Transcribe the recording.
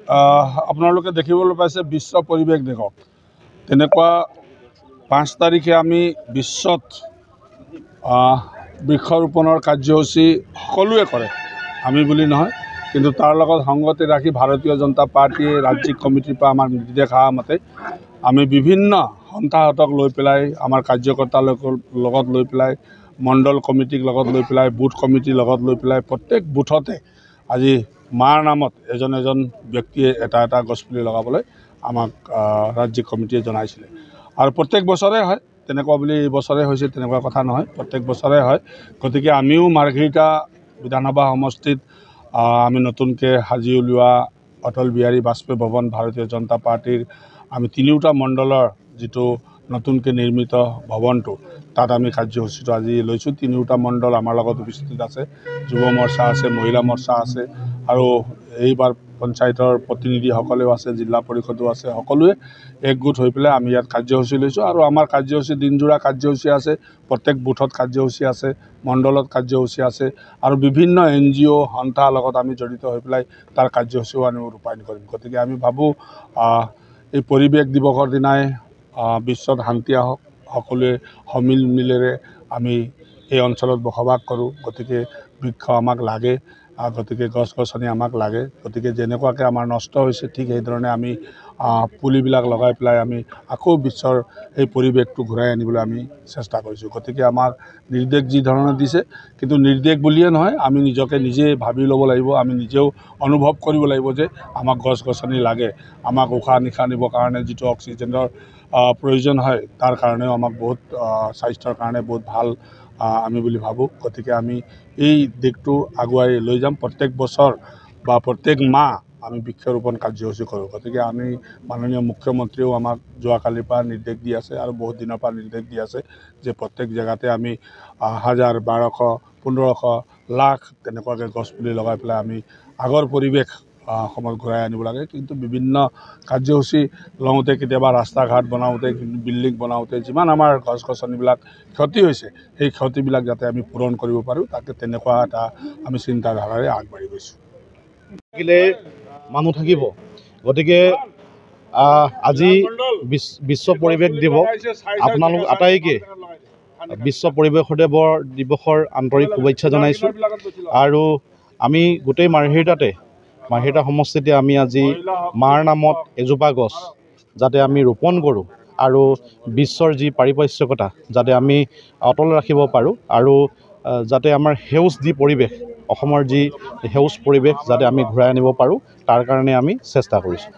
আপোনালোকে দেখিবলৈ পাইছে বিশ্ব পৰিৱেশ দিৱস তেনেকুৱা 5 তাৰিখে আমি বিশ্বত বৃক্ষৰোপণৰ কাৰ্যসূচী সকলোৱে কৰে, আমি বুলি নহয়, কিন্তু তাৰ লগত সংগতি ৰাখি ভাৰতীয় জনতা পাৰ্টীয়ে ৰাজ্যিক কমিটিৰ পৰা আমাৰ নিৰ্দেশ অহা মতে আমি বিভিন্ন সন্থাহঁতক লৈ পেলাই আমাৰ কাৰ্যকৰ্তাৰ লগত লৈ পেলাই মণ্ডল কমিটিক লগত লৈ পেলাই বুথ কমিটিৰ লগত লৈ পেলাই প্ৰত্যেক বুথতে আজি মাৰ নামত এজন ব্যক্তিয়ে এটা গছপুলি লগাবলৈ আমাক ৰাজ্যিক কমিটিয়ে জনাইছিলে আৰু প্ৰত্যেক বছৰে হয়, তেনেকুৱা বুলি এই বছৰে হৈছে তেনেকুৱা কথা নহয়, প্ৰত্যেক বছৰে হয়। গতিকে আমিও মাৰ্ঘেৰিটা বিধানসভা সমষ্টিত আমি নতুনকৈ সাজি উলিওৱা অটল বিহাৰী বাজপেয়ী ভৱন ভাৰতীয় জনতা পাৰ্টীৰ আমি 3টা মণ্ডলৰ যিটো নতুনকৈ নিৰ্মিত ভৱনটো তাত আমি কাৰ্যসূচীটো আজি লৈছোঁ। 3টা মণ্ডল আমাৰ লগত উপস্থিত আছে, যুৱ মৰ্চা আছে, মহিলা মৰ্চা আছে আৰু এইবাৰ পঞ্চায়তৰ প্ৰতিনিধিসকলেও আছে, জিলা পৰিষদো আছে, সকলোৱে একগোট হৈ পেলাই আমি ইয়াত কাৰ্যসূচী লৈছোঁ আৰু আমাৰ কাৰ্যসূচী দিনজোৰা কাৰ্যসূচী আছে, প্ৰত্যেক বুথত কাৰ্যসূচী আছে, মণ্ডলত কাৰ্যসূচী আছে আৰু বিভিন্ন NGO সন্থাৰ লগত আমি জড়িত হৈ পেলাই তাৰ কাৰ্যসূচীও আমি ৰূপায়ণ কৰিম। গতিকে আমি ভাবোঁ এই পৰিৱেশ দিৱসৰ দিনাই বিশ্বত শান্তি আহক, সকলোৱে সমিলমিলেৰে আমি এই অঞ্চলত বসবাস কৰোঁ। গতিকে বৃক্ষ আমাক লাগে, গতিকে গছ গছনি আমাক লাগে। গতিকে যেনেকুৱাকৈ আমাৰ নষ্ট হৈছে ঠিক সেইধৰণে আমি পুলিবিলাক লগাই পেলাই আমি আকৌ বিশ্বৰ এই পৰিৱেশটো ঘূৰাই আনিবলৈ আমি চেষ্টা কৰিছোঁ। গতিকে আমাক নিৰ্দেশ যি ধৰণে দিছে, কিন্তু নিৰ্দেশ বুলিয়ে নহয়, আমি নিজকে নিজে ভাবি ল'ব লাগিব, আমি নিজেও অনুভৱ কৰিব লাগিব যে আমাক গছ গছনি লাগে, আমাক উশাহ নিশাহ নিবৰ কাৰণে যিটো অক্সিজেনৰ প্ৰয়োজন হয় তাৰ কাৰণেও আমাক বহুত স্বাস্থ্যৰ কাৰণে বহুত ভাল আমি বুলি ভাবোঁ। গতিকে আমি এই দিশটো আগুৱাই লৈ যাম। প্ৰত্যেক বছৰ বা প্ৰত্যেক মাহ আমি বৃক্ষৰোপণ কাৰ্যসূচী কৰোঁ। গতিকে আমি মাননীয় মুখ্যমন্ত্ৰীয়েও আমাক যোৱাকালিৰ পৰা নিৰ্দেশ দি আছে আৰু বহুত দিনৰ পৰা নিৰ্দেশ দি আছে যে প্ৰত্যেক জেগাতে আমি 1000, 1200, 1500, লাখ তেনেকুৱাকৈ গছপুলি লগাই পেলাই আমি আগৰ পৰিৱেশ সময়ত ঘূৰাই আনিব লাগে। কিন্তু বিভিন্ন কাৰ্যসূচী লওঁতে কেতিয়াবা ৰাস্তা ঘাট বনাওঁতে, বিল্ডিং বনাওঁতে যিমান আমাৰ গছ গছনিবিলাক ক্ষতি হৈছে সেই ক্ষতিবিলাক যাতে আমি পূৰণ কৰিব পাৰোঁ, তাকে তেনেকুৱা এটা আমি চিন্তাধাৰাৰে আগবাঢ়ি গৈছোঁ। মানুহ থাকিব, গতিকে আজি বিশ্ব পৰিৱেশ দিৱস আপোনালোক আটাইকে বিশ্ব পৰিৱেশ দিৱসৰ আন্তৰিক শুভেচ্ছা জনাইছোঁ। আৰু আমি গোটেই মাৰ্ঘেৰিটা সমষ্টিতে আমি আজি মাৰ নামত এজোপা গছ যাতে আমি ৰোপণ কৰোঁ আৰু বিশ্বৰ যি পাৰিপাৰ্শ্বিকতা যাতে আমি অটল ৰাখিব পাৰোঁ আৰু যাতে আমাৰ সেউজ যি পৰিৱেশ, অসমৰ যি সেউজ পৰিৱেশ যাতে আমি ঘূৰাই আনিব পাৰোঁ, তাৰ কাৰণে আমি চেষ্টা কৰিছোঁ।